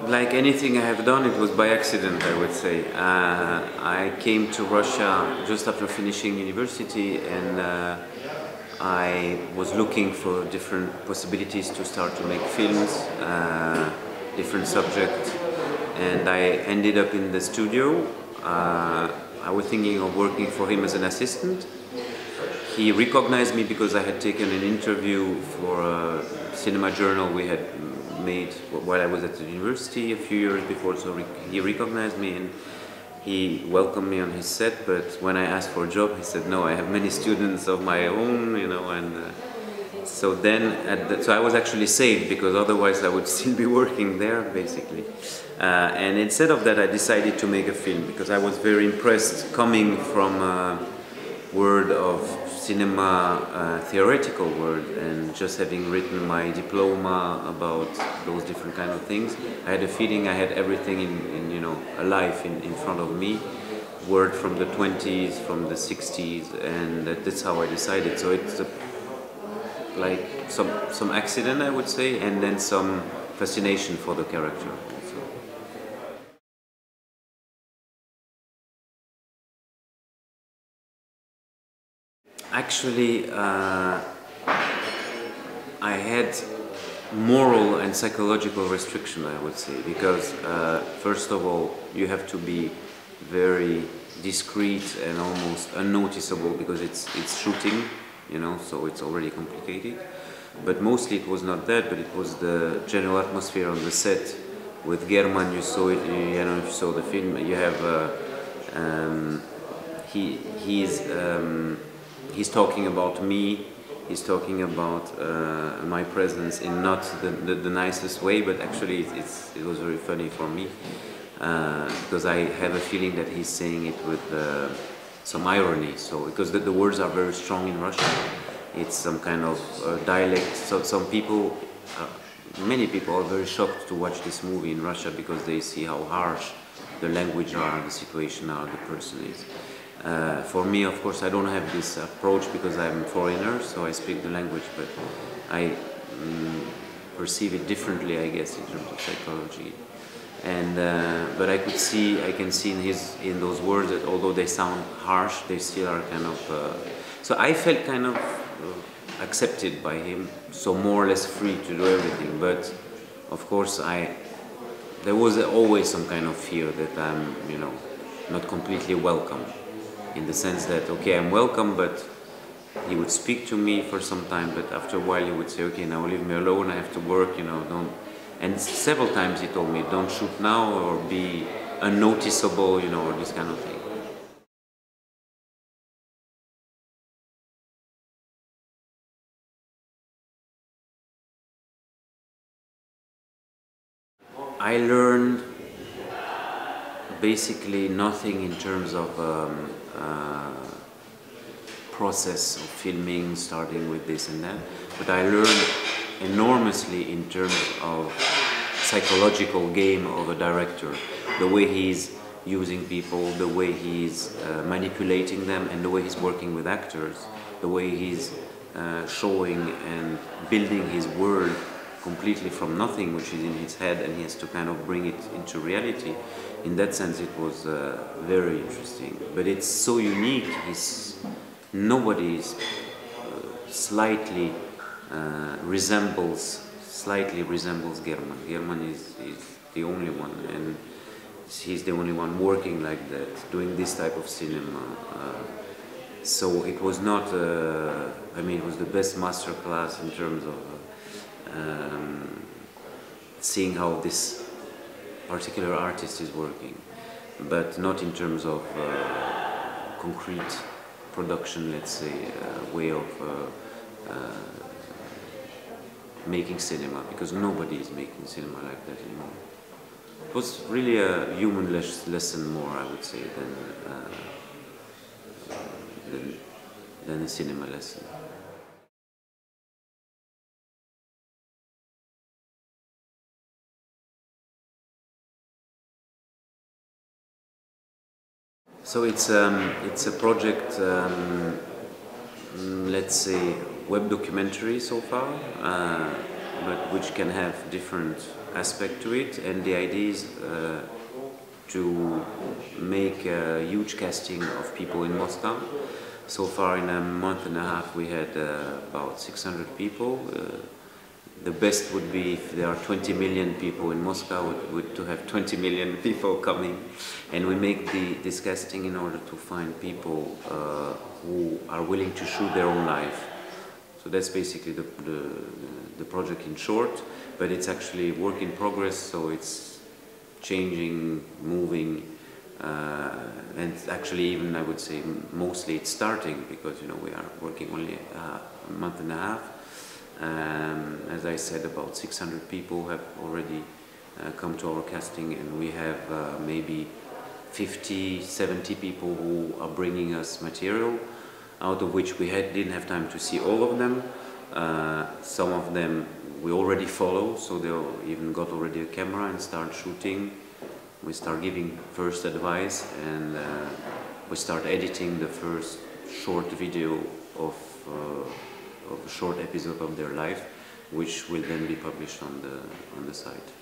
Like anything I have done, it was by accident, I would say. I came to Russia just after finishing university, and I was looking for different possibilities to start to make films, different subjects, and I ended up in the studio. I was thinking of working for him as an assistant. He recognized me because I had taken an interview for a cinema journal we had made while I was at the university a few years before, so he recognized me and he welcomed me on his set. But when I asked for a job, he said, no, I have many students of my own, you know, and so then, so I was actually saved, because otherwise I would still be working there, basically. And instead of that, I decided to make a film, because I was very impressed coming from a world of cinema, theoretical world, and just having written my diploma about those different kind of things. I had a feeling I had everything in you know, alive in front of me. Word from the 20s, from the 60s, and that's how I decided. So it's like some accident, I would say, and then some fascination for the character also. Actually, I had moral and psychological restriction, I would say, because first of all, you have to be very discreet and almost unnoticeable, because it's shooting, you know, so it's already complicated. But mostly it was not that, but it was the general atmosphere on the set. With Guerman, you saw it, you know, if you saw the film, you have he's talking about me, he's talking about my presence in not the nicest way, but actually it was very funny for me, because I have a feeling that he's saying it with some irony. So because the words are very strong in Russian, it's some kind of dialect. So some people, many people are very shocked to watch this movie in Russia, because they see how harsh the language are, the situation are, the person is. For me, of course, I don't have this approach because I'm a foreigner, so I speak the language, but I perceive it differently, I guess, in terms of psychology. And but I can see in those words that although they sound harsh, they still are kind of. So I felt kind of accepted by him, so more or less free to do everything. But of course, there was always some kind of fear that I'm, you know, not completely welcome. In the sense that, okay, I'm welcome, but he would speak to me for some time, but after a while he would say, okay, now leave me alone, I have to work, you know, don't. And several times he told me, don't shoot now, or be unnoticeable, you know, or this kind of thing. I learned basically nothing in terms of process of filming, starting with this and that, but I learned enormously in terms of psychological game of a director, the way he's using people, the way he's manipulating them, and the way he's working with actors, the way he's showing and building his world completely from nothing, which is in his head, and he has to kind of bring it into reality. In that sense, it was very interesting. But it's so unique. Nobody is slightly resembles Guerman. Guerman is the only one, and he's the only one working like that, doing this type of cinema. So it was not. I mean, it was the best master class in terms of. Seeing how this particular artist is working, but not in terms of concrete production, let's say, way of making cinema, because nobody is making cinema like that anymore. It was really a human lesson more, I would say, than a cinema lesson. So it's a project, let's say, web documentary so far, but which can have different aspect to it, and the idea is to make a huge casting of people in Moscow. So far, in a month and a half, we had about 600 people. The best would be if there are 20 million people in Moscow, to have 20 million people coming. And we make this casting in order to find people who are willing to shoot their own life. So that's basically the project in short, but it's actually work in progress, so it's changing, moving, and actually even I would say mostly it's starting, because we are working only a month and a half. As I said, about 600 people have already come to our casting, and we have maybe 50, 70 people who are bringing us material, out of which we didn't have time to see all of them. Some of them we already follow, so they even got already a camera and start shooting. We start giving first advice, and we start editing the first short video of a short episode of their life, which will then be published on the site.